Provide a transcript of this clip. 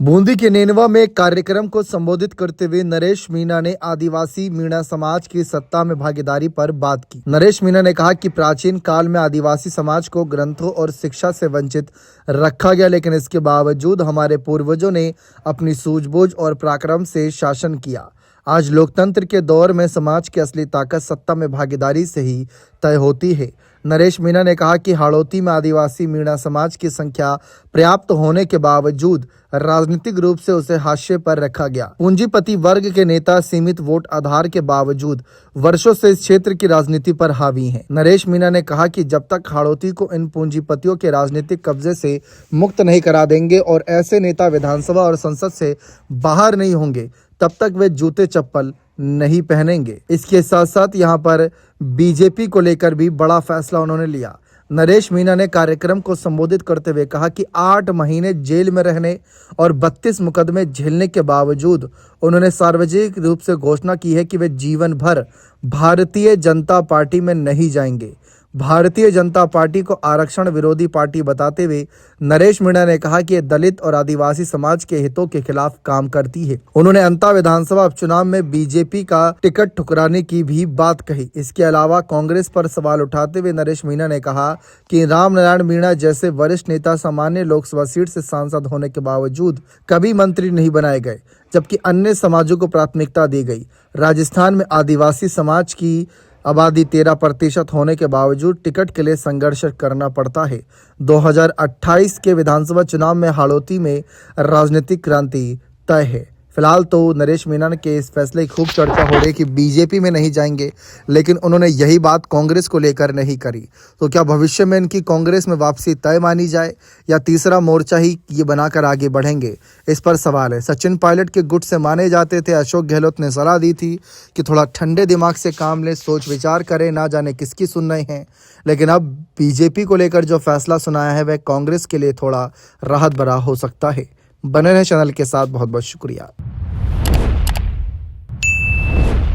बूंदी के नेनवा में एक कार्यक्रम को संबोधित करते हुए नरेश मीणा ने आदिवासी मीणा समाज की सत्ता में भागीदारी पर बात की। नरेश मीणा ने कहा कि प्राचीन काल में आदिवासी समाज को ग्रंथों और शिक्षा से वंचित रखा गया, लेकिन इसके बावजूद हमारे पूर्वजों ने अपनी सूझबूझ और पराक्रम से शासन किया। आज लोकतंत्र के दौर में समाज की असली ताकत सत्ता में भागीदारी से ही तय होती है। नरेश मीणा ने कहा कि हाड़ौती में आदिवासी मीणा समाज की संख्या पर्याप्त होने के बावजूद राजनीतिक रूप से उसे हाशिए पर रखा गया। पूंजीपति वर्ग के नेता सीमित वोट आधार के बावजूद वर्षों से इस क्षेत्र की राजनीति पर हावी हैं। नरेश मीणा ने कहा कि जब तक हाड़ौती को इन पूंजीपतियों के राजनीतिक कब्जे से मुक्त नहीं करा देंगे और ऐसे नेता विधानसभा और संसद से बाहर नहीं होंगे, तब तक वे जूते चप्पल नहीं पहनेंगे। इसके साथ साथ यहां पर बीजेपी को लेकर भी बड़ा फैसला उन्होंने लिया। नरेश मीणा ने कार्यक्रम को संबोधित करते हुए कहा कि 8 महीने जेल में रहने और 32 मुकदमे झेलने के बावजूद उन्होंने सार्वजनिक रूप से घोषणा की है कि वे जीवन भर भारतीय जनता पार्टी में नहीं जाएंगे। भारतीय जनता पार्टी को आरक्षण विरोधी पार्टी बताते हुए नरेश मीणा ने कहा कि ये दलित और आदिवासी समाज के हितों के खिलाफ काम करती है। उन्होंने अंता विधानसभा उपचुनाव में बीजेपी का टिकट ठुकराने की भी बात कही। इसके अलावा कांग्रेस पर सवाल उठाते हुए नरेश मीणा ने कहा कि रामनारायण मीणा जैसे वरिष्ठ नेता सामान्य लोकसभा सीट से सांसद होने के बावजूद कभी मंत्री नहीं बनाए गए, जबकि अन्य समाजों को प्राथमिकता दी गई। राजस्थान में आदिवासी समाज की आबादी 13% होने के बावजूद टिकट के लिए संघर्ष करना पड़ता है। 2028 के विधानसभा चुनाव में हाड़ौती में राजनीतिक क्रांति तय है। फिलहाल तो नरेश मीणा के इस फैसले की खूब चर्चा हो रही है कि बीजेपी में नहीं जाएंगे, लेकिन उन्होंने यही बात कांग्रेस को लेकर नहीं करी। तो क्या भविष्य में इनकी कांग्रेस में वापसी तय मानी जाए या तीसरा मोर्चा ही ये बनाकर आगे बढ़ेंगे, इस पर सवाल है। सचिन पायलट के गुट से माने जाते थे अशोक गहलोत ने सलाह दी थी कि थोड़ा ठंडे दिमाग से काम लें, सोच विचार करें, ना जाने किसकी सुन रहे हैं। लेकिन अब बीजेपी को लेकर जो फैसला सुनाया है वह कांग्रेस के लिए थोड़ा राहत भरा हो सकता है। बने रहें चैनल के साथ। बहुत बहुत शुक्रिया।